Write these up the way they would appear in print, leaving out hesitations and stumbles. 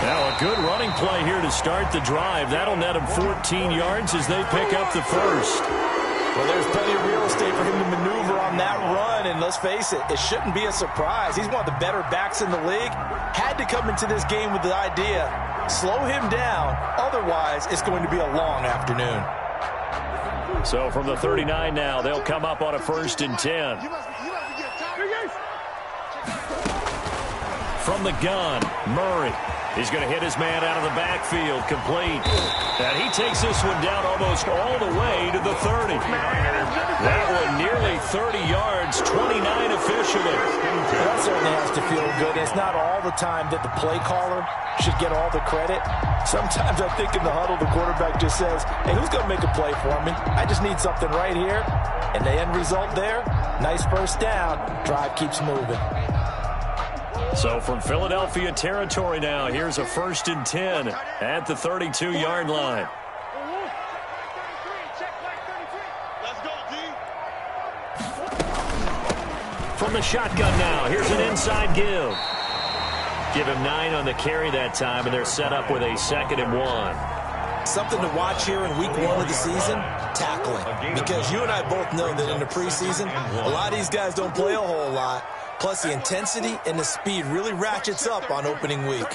Now a good running play here to start the drive. That'll net him 14 yards as they pick up the first. Well, there's plenty of real estate for him to maneuver on that run, and let's face it, it shouldn't be a surprise. He's one of the better backs in the league. Had to come into this game with the idea, slow him down, otherwise it's going to be a long afternoon. So from the 39 now, they'll come up on a 1st and 10. From the gun, Murray. He's going to hit his man out of the backfield, complete. And he takes this one down almost all the way to the 30. That one nearly 30 yards, 29 officially. That certainly has to feel good. It's not all the time that the play caller should get all the credit. Sometimes I think in the huddle, the quarterback just says, hey, who's going to make a play for me? I just need something right here. And the end result there, nice first down. Drive keeps moving. So from Philadelphia territory now, here's a 1st and 10 at the 32-yard line. From the shotgun now, here's an inside give. Give him 9 on the carry that time, and they're set up with a 2nd and 1. Something to watch here in week 1 of the season, tackling. Because you and I both know that in the preseason, a lot of these guys don't play a whole lot. Plus, the intensity and the speed really ratchets up on opening week.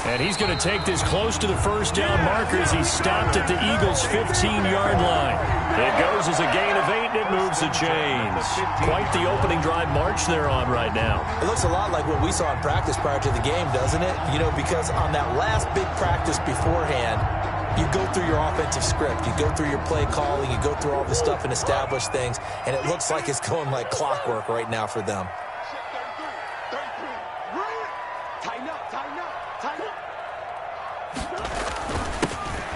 And he's going to take this close to the first down markers. He stopped at the Eagles' 15-yard line. It goes as a gain of 8, and it moves the chains. Quite the opening drive march they're on right now. It looks a lot like what we saw in practice prior to the game, doesn't it? You know, because on that last big practice beforehand, you go through your offensive script. You go through your play calling. You go through all the stuff and establish things. And it looks like it's going like clockwork right now for them.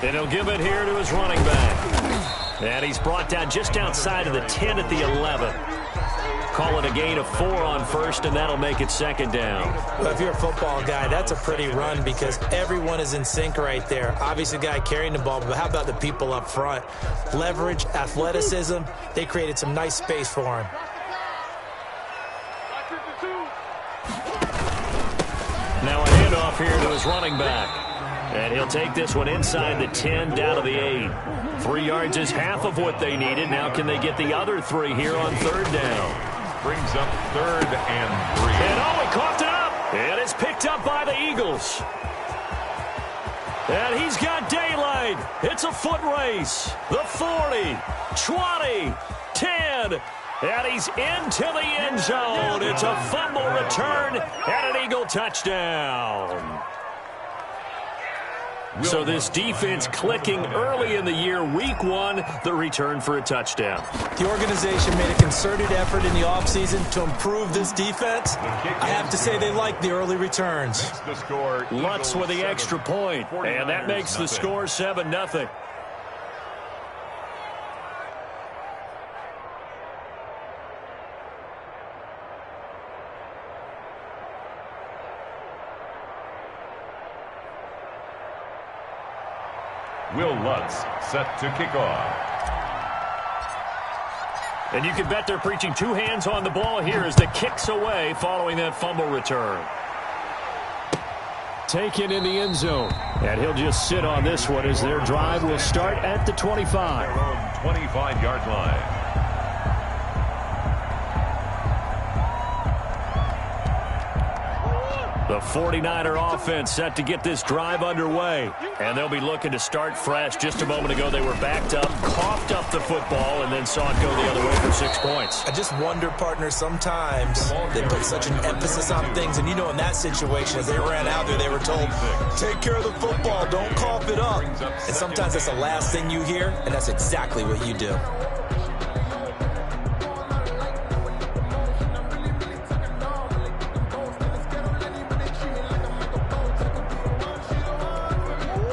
And he'll give it here to his running back. And he's brought down just outside of the 10 at the 11. Call it a gain of 4 on 1st, and that'll make it 2nd down. Well, if you're a football guy, that's a pretty run because everyone is in sync right there. Obviously, the guy carrying the ball, but how about the people up front? Leverage, athleticism, they created some nice space for him. Now a handoff here to his running back. And he'll take this one inside the 10, down to the 8. 3 yards is half of what they needed. Now can they get the other 3 here on 3rd down? Brings up 3rd and 3. And oh, he coughed it up. And it's picked up by the Eagles. And he's got daylight. It's a foot race. The 40, 20, 10. And he's into the end zone. It's a fumble return and an Eagle touchdown. So this defense clicking early in the year, week 1, the return for a touchdown. The organization made a concerted effort in the offseason to improve this defense. I have to say they like the early returns. Lutz with the extra point, and that makes the score 7-0. Will Lutz set to kick off. And you can bet they're preaching 2 hands on the ball here as the kick's away following that fumble return. Taken in the end zone. And he'll just sit on this one as their drive will start at the 25. 25-yard line. The 49er offense set to get this drive underway. And they'll be looking to start fresh. Just a moment ago, they were backed up, coughed up the football, and then saw it go the other way for 6 points. I just wonder, partner, sometimes they put such an emphasis on things. And, you know, in that situation, as they ran out there, they were told, take care of the football, don't cough it up. And sometimes that's the last thing you hear, and that's exactly what you do.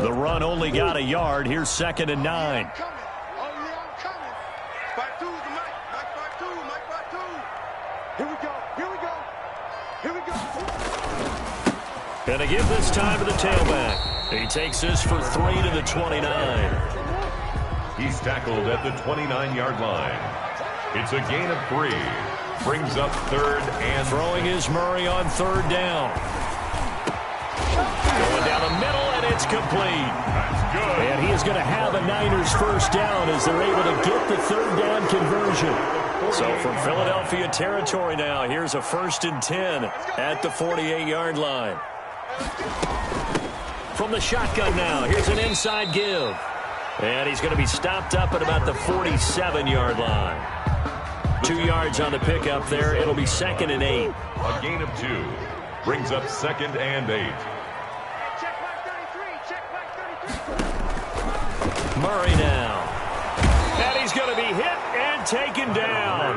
The run only got a yard. Here's 2nd and 9. Here we go. And to give this time to the tailback. He takes this for 3 to the 29. He's tackled at the 29-yard line. It's a gain of 3. Brings up 3rd and... Throwing is Murray on 3rd down. Going down the middle, and it's complete. That's good. And he is going to have a Niners first down as they're able to get the 3rd down conversion. So from Philadelphia territory now, here's a 1st and 10 at the 48-yard line. From the shotgun now, here's an inside give. And he's going to be stopped up at about the 47-yard line. 2 yards on the pickup there. It'll be 2nd and 8. A gain of 2. Brings up 2nd and 8. Murray now. And he's going to be hit and taken down.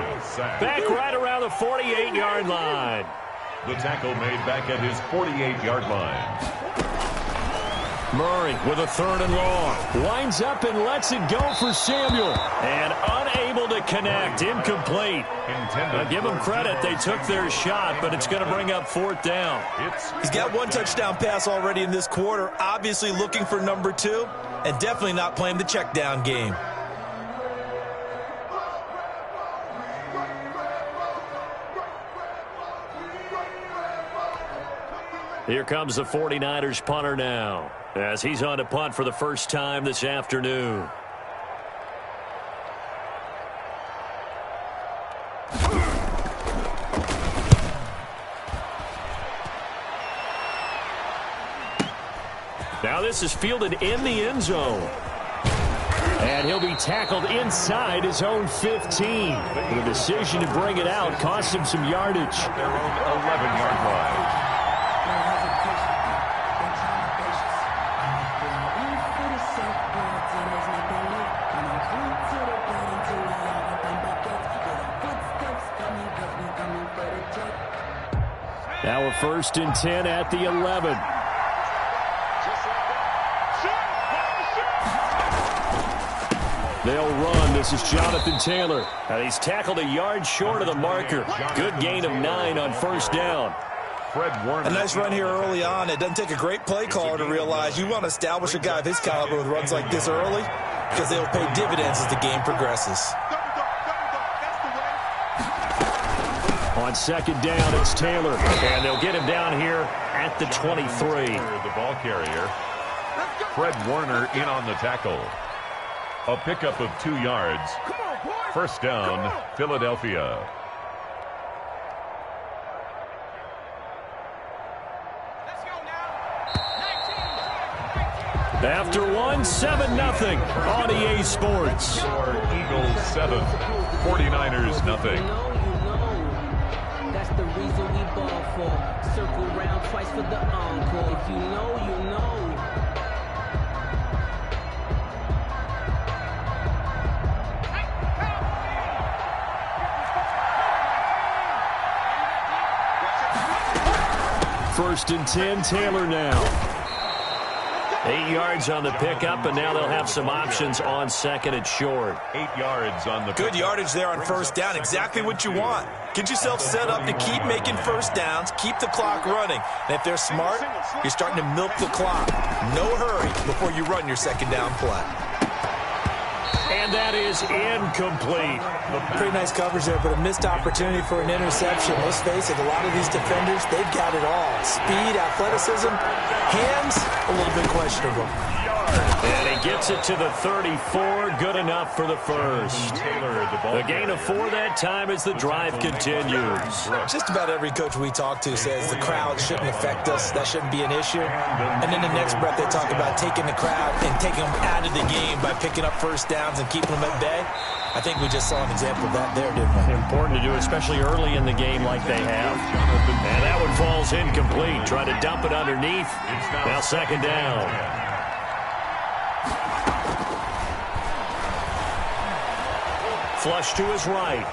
Back right around the 48-yard line. The tackle made back at his 48-yard line. Murray with a 3rd and long. Winds up and lets it go for Samuel. And unable to connect. Incomplete. Now give them credit. They took their shot, but it's going to bring up 4th down. He's got 1 touchdown pass already in this quarter. Obviously looking for number 2. And definitely not playing the check down game. Here comes the 49ers punter now, as he's on to punt for the first time this afternoon. Now this is fielded in the end zone. And he'll be tackled inside his own 15. The decision to bring it out cost him some yardage. Their own 11-yard line. Now a 1st and 10 at the 11. They'll run. This is Jonathan Taylor. And he's tackled a yard short of the marker. Good gain of 9 on 1st down. A nice run here early on. It doesn't take a great play caller to realize you want to establish a guy of his caliber with runs like this early because they'll pay dividends as the game progresses. On 2nd down, it's Taylor. And they'll get him down here at the 23. The ball carrier. Fred Warner in on the tackle. A pickup of 2 yards. 1st down, Philadelphia. After 1, 7-0 on EA Sports. Eagles 7, 49ers nothing. That's the reason we ball for. Circle round twice for the encore. If you know, you know. First and 10, Taylor now. 8 yards on the pickup, and now they'll have some options on 2nd and short. 8 yards on the Good yardage there on 1st down. Exactly what you want. Get yourself set up to keep making 1st downs, keep the clock running. And if they're smart, you're starting to milk the clock. No hurry before you run your 2nd down play. And that is incomplete. Pretty nice coverage there, but a missed opportunity for an interception. Let's face it, a lot of these defenders, they've got it all. Speed, athleticism, hands, a little bit questionable. And he gets it to the 34. Good enough for the first. The gain of 4 that time as the drive continues. Just about every coach we talk to says the crowd shouldn't affect us. That shouldn't be an issue. And in the next breath, they talk about taking the crowd and taking them out of the game by picking up 1st downs and keeping them at bay. I think we just saw an example of that there, didn't we? Important to do, especially early in the game like they have. And that one falls incomplete. Try to dump it underneath. Now 2nd down. Flush to his right.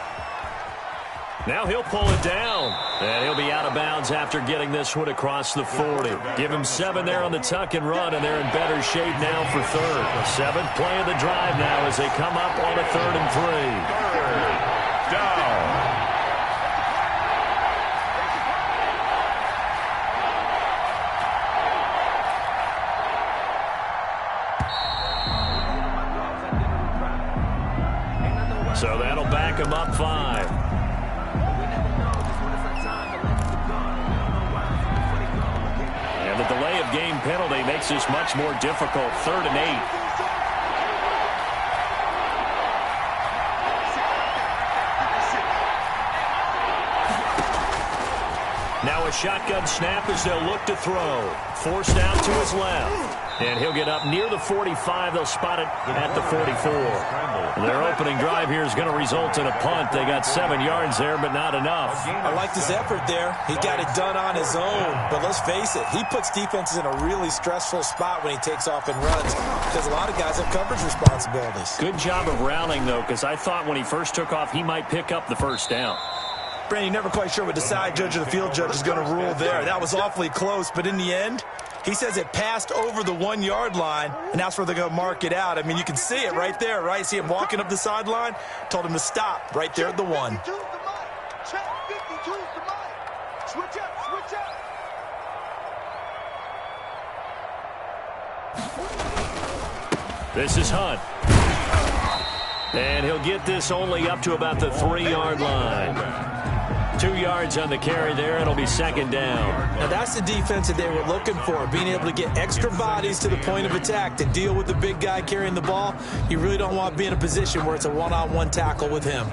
Now he'll pull it down. And he'll be out of bounds after getting this one across the 40. Give him 7 there on the tuck and run, and they're in better shape now for 3rd. 7th play of the drive now as they come up on a 3rd and 3. Down. So that'll back him up 5. And the delay of game penalty makes this much more difficult. 3rd and 8. Now a shotgun snap as they'll look to throw. Forced out to his left. And he'll get up near the 45. They'll spot it at the 44. Their opening drive here is going to result in a punt. They got 7 yards there, but not enough. I like his effort there. He got it done on his own. But let's face it, he puts defenses in a really stressful spot when he takes off and runs because a lot of guys have coverage responsibilities. Good job of rallying, though, because I thought when he first took off, he might pick up the first down. Brandon, you're never quite sure what the side judge or the field judge is going to rule there. That was awfully close, but in the end, he says it passed over the 1-yard line, and that's where they're going to mark it out. I mean, you can see it right there, right? See him walking up the sideline? Told him to stop right there at the 1. Check 52's the mic. Switch up, switch up. This is Hunt. And he'll get this only up to about the 3-yard line. 2 yards on the carry there. It'll be 2nd down. Now, that's the defense that they were looking for, being able to get extra bodies to the point of attack to deal with the big guy carrying the ball. You really don't want to be in a position where it's a one-on-one tackle with him.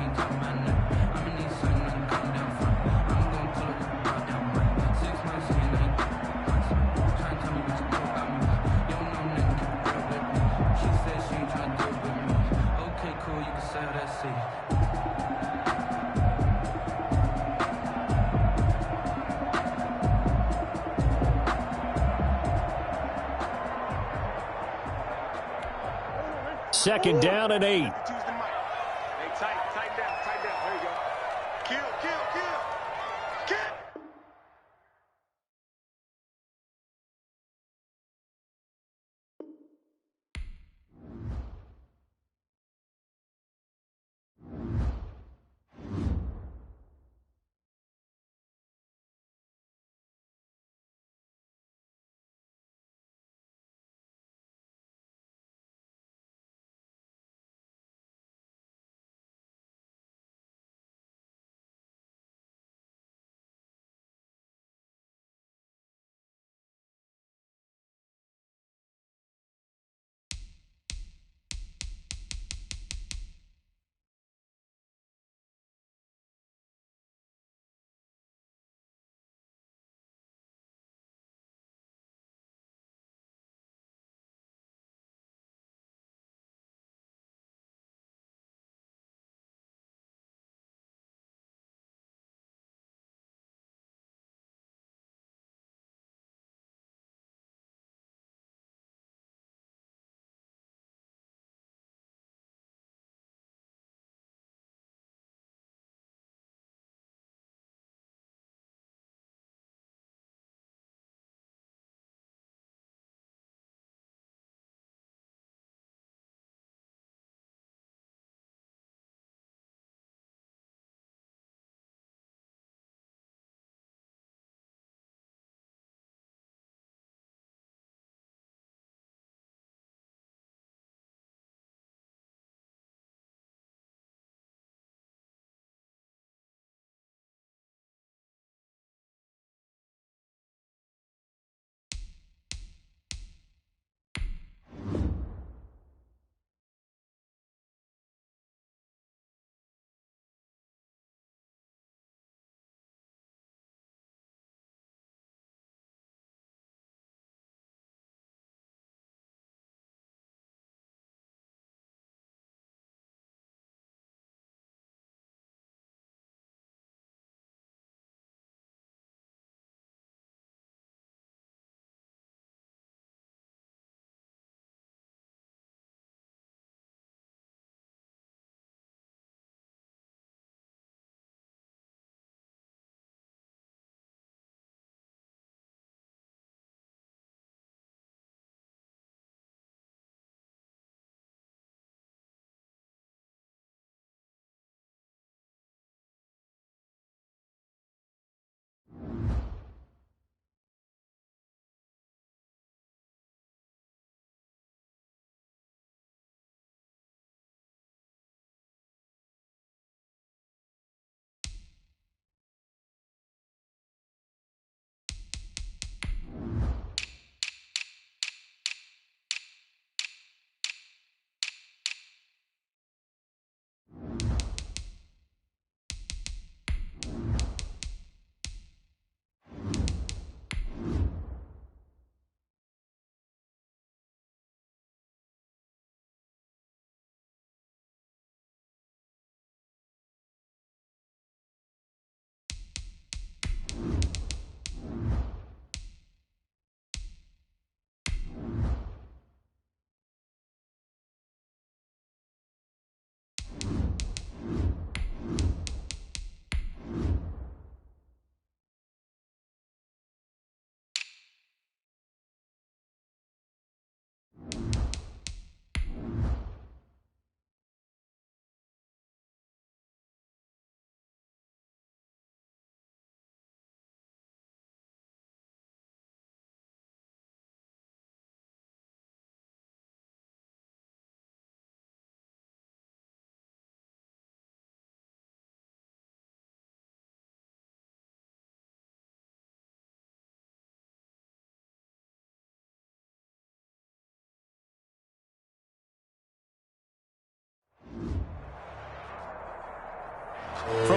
Second down and 8.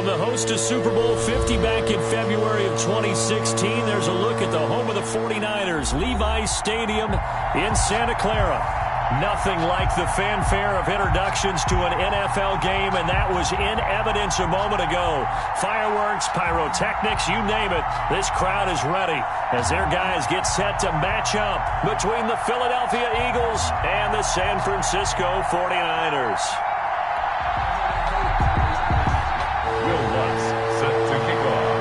the host of Super Bowl 50 back in February of 2016, there's a look at the home of the 49ers, Levi's Stadium in Santa Clara. Nothing like the fanfare of introductions to an NFL game, and that was in evidence a moment ago. Fireworks, pyrotechnics, you name it. This crowd is ready as their guys get set to match up between the Philadelphia Eagles and the San Francisco 49ers. Will Lutz set to kick off.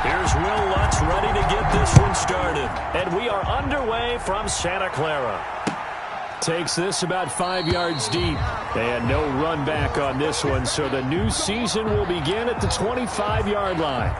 Here's Will Lutz ready to get this one started. And we are underway from Santa Clara. Takes this about 5 yards deep. And no run back on this one, so the new season will begin at the 25-yard line.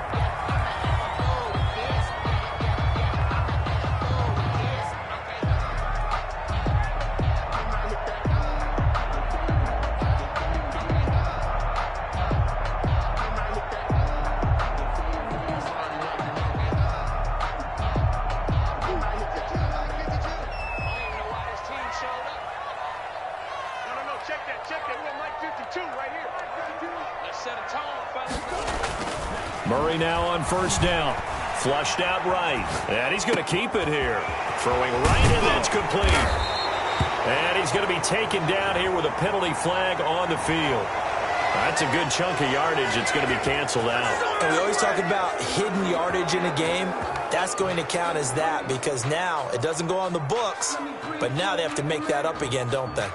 Murray now on first down. Flushed out right. And he's going to keep it here. Throwing right, and that's complete. And he's going to be taken down here with a penalty flag on the field. That's a good chunk of yardage. It's going to be canceled out. And we always talk about hidden yardage in a game. That's going to count as that because now it doesn't go on the books, but now they have to make that up again, don't they?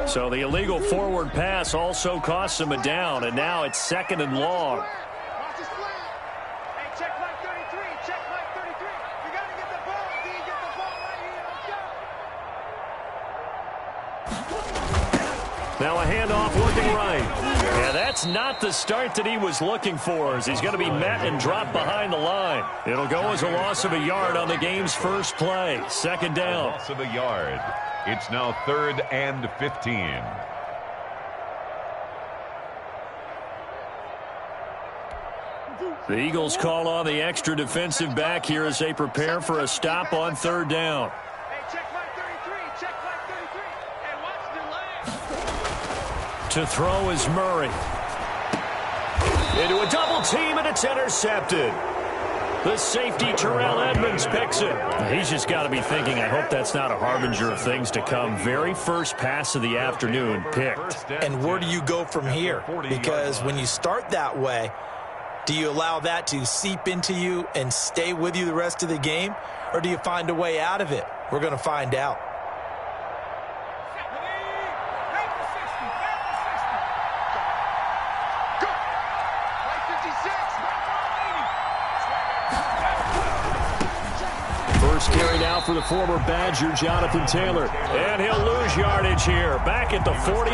So the illegal forward pass also costs him a down, and now it's 2nd and long. Now a handoff looking right. Yeah, that's not the start that he was looking for, as he's going to be met and dropped behind the line. It'll go as a loss of a yard on the game's first play. 2nd down. Loss of a yard. It's now 3rd and 15. The Eagles call on the extra defensive back here as they prepare for a stop on 3rd down. To throw is Murray. Into a double team, and it's intercepted. The safety, Terrell Edmonds, picks it. He's just got to be thinking, I hope that's not a harbinger of things to come. Very first pass of the afternoon picked. And where do you go from here? Because when you start that way, do you allow that to seep into you and stay with you the rest of the game? Or do you find a way out of it? We're going to find out. First carry now for the former Badger, Jonathan Taylor. And he'll lose yardage here, back at the 41.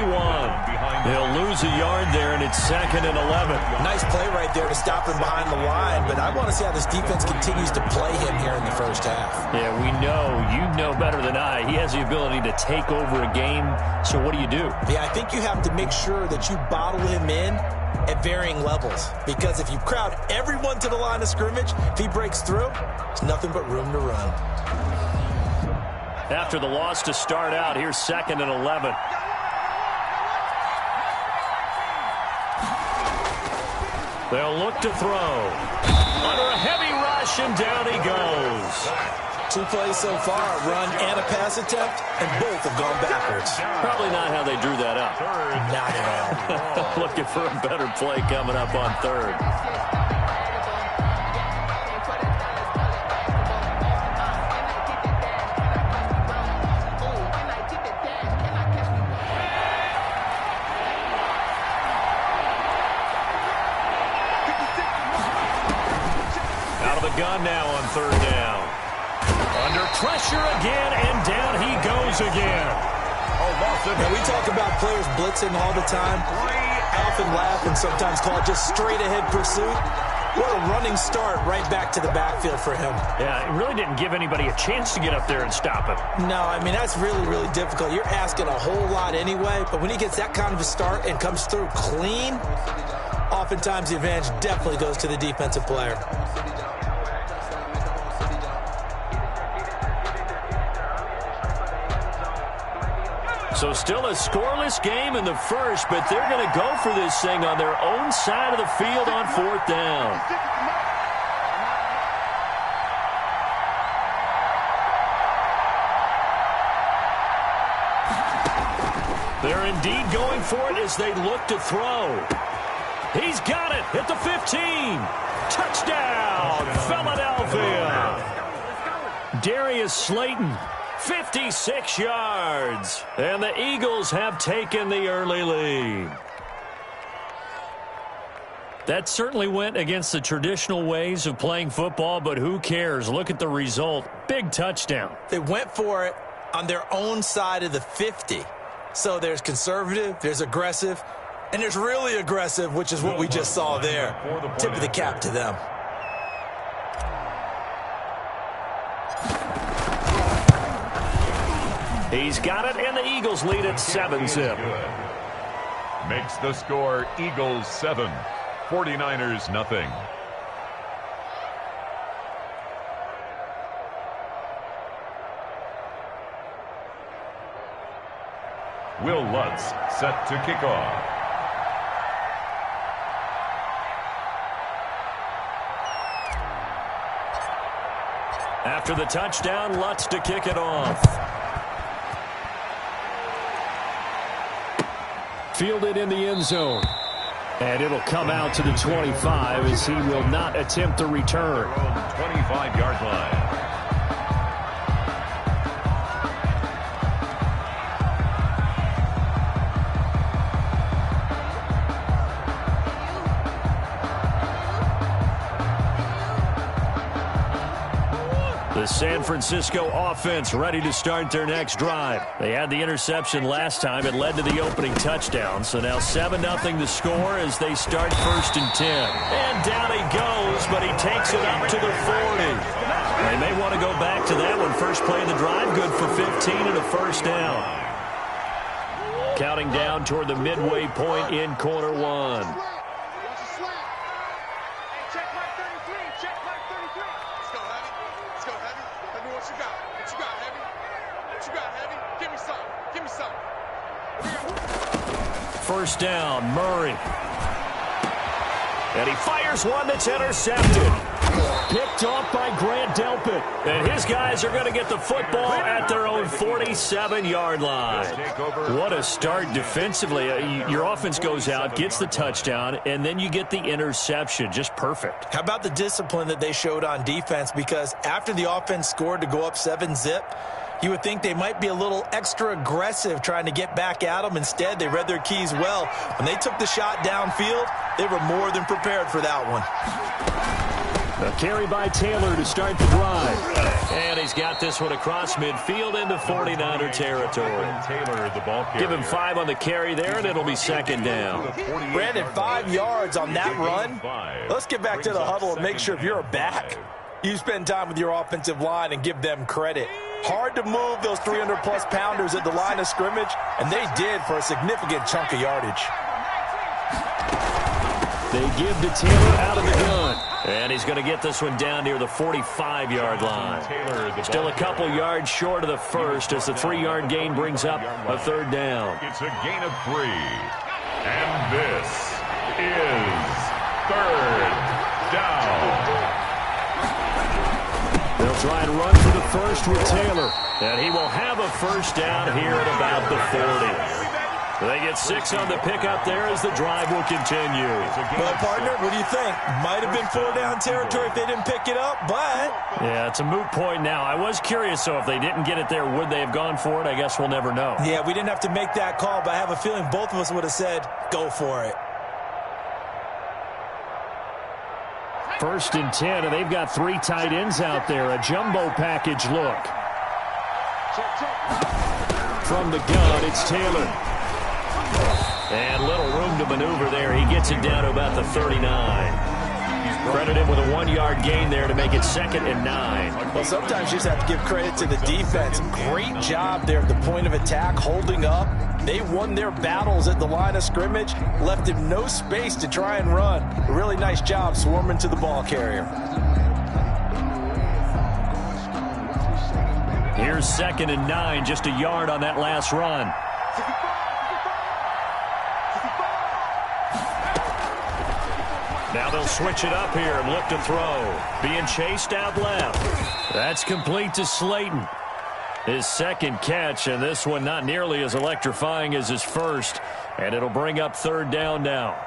He'll lose a yard there, and it's 2nd and 11. Nice play right there to stop him behind the line, but I want to see how this defense continues to play him here in the first half. Yeah, we know, you know better than I, he has the ability to take over a game, so what do you do? Yeah, I think you have to make sure that you bottle him in at varying levels, because if you crowd everyone to the line of scrimmage, if he breaks through, there's nothing but room to run. After the loss to start out, here's 2nd and 11. They'll look to throw. Under a heavy rush, and down he goes. 2 plays so far, a run and a pass attempt, and both have gone backwards. Probably not how they drew that up. Not at all. Looking for a better play coming up on 3rd. Out of the gun now on 3rd down. Under pressure again, and down he goes again. Now, we talk about players blitzing all the time. I often laugh and sometimes call it just straight-ahead pursuit. What a running start right back to the backfield for him. Yeah, it really didn't give anybody a chance to get up there and stop him. No, I mean, that's really, really difficult. You're asking a whole lot anyway, but when he gets that kind of a start and comes through clean, oftentimes the advantage definitely goes to the defensive player. So still a scoreless game in the first, but they're going to go for this thing on their own side of the field on 4th down. They're indeed going for it as they look to throw. He's got it at the 15. Touchdown, Philadelphia. Darius Slayton, 56 yards. And the Eagles have taken the early lead. That certainly went against the traditional ways of playing football, but who cares? Look at the result. Big touchdown. They went for it on their own side of the 50. So there's conservative, there's aggressive, and there's really aggressive, which is what we just saw there. Tip of the cap to them. He's got it, and the Eagles lead at 7-zip. Makes the score Eagles 7, 49ers nothing. Will Lutz set to kick off. After the touchdown, Lutz to kick it off. Fielded in the end zone. And it'll come out to the 25 as he will not attempt the return. 25-yard line. The San Francisco offense ready to start their next drive. They had the interception last time. It led to the opening touchdown. So now 7-0 the score as they start 1st and 10. And down he goes, but he takes it up to the 40. They may want to go back to that one. First play of the drive, good for 15 and a 1st down. Counting down toward the midway point in quarter 1. First down, Murray. And he fires one that's intercepted. Picked off by Grant Delpit. And his guys are going to get the football at their own 47-yard line. What a start defensively. Your offense goes out, gets the touchdown, and then you get the interception. Just perfect. How about the discipline that they showed on defense? Because after the offense scored to go up 7-zip, you would think they might be a little extra aggressive trying to get back at them. Instead, they read their keys well. When they took the shot downfield, they were more than prepared for that one. A carry by Taylor to start the drive. And he's got this one across midfield into 49er territory. Taylor, the ball carrier. Give him 5 on the carry there, and it'll be 2nd down. Brandon, 5 yards on that run. Let's get back to the huddle and make sure if you're a back, you spend time with your offensive line and give them credit. Hard to move those 300-plus pounders at the line of scrimmage, and they did for a significant chunk of yardage. They give to Taylor out of the gun. And he's going to get this one down near the 45-yard line. Still a couple yards short of the first as the 3-yard gain brings up a 3rd down. It's a gain of 3. And this is 3rd down. They'll try and run for the first with Taylor. And he will have a 1st down here at about the 40. They get 6 on the pickup there as the drive will continue. Well, partner, what do you think? Might have been 4-down territory if they didn't pick it up, but... Yeah, it's a moot point now. I was curious, so if they didn't get it there, would they have gone for it? I guess we'll never know. Yeah, we didn't have to make that call, but I have a feeling both of us would have said, go for it. 1st and 10, and they've got 3 tight ends out there. A jumbo package look. From the gun, it's Taylor. And little room to maneuver there. He gets it down to about the 39. Credit him with a 1-yard gain there to make it 2nd and 9. Well, sometimes you just have to give credit to the defense. Great job there at the point of attack, holding up. They won their battles at the line of scrimmage, left him no space to try and run. A really nice job swarming to the ball carrier. Here's 2nd and 9, just a yard on that last run. Now they'll switch it up here and look to throw. Being chased out left. That's complete to Slayton. His 2nd catch, and this one not nearly as electrifying as his first. And it'll bring up 3rd down now.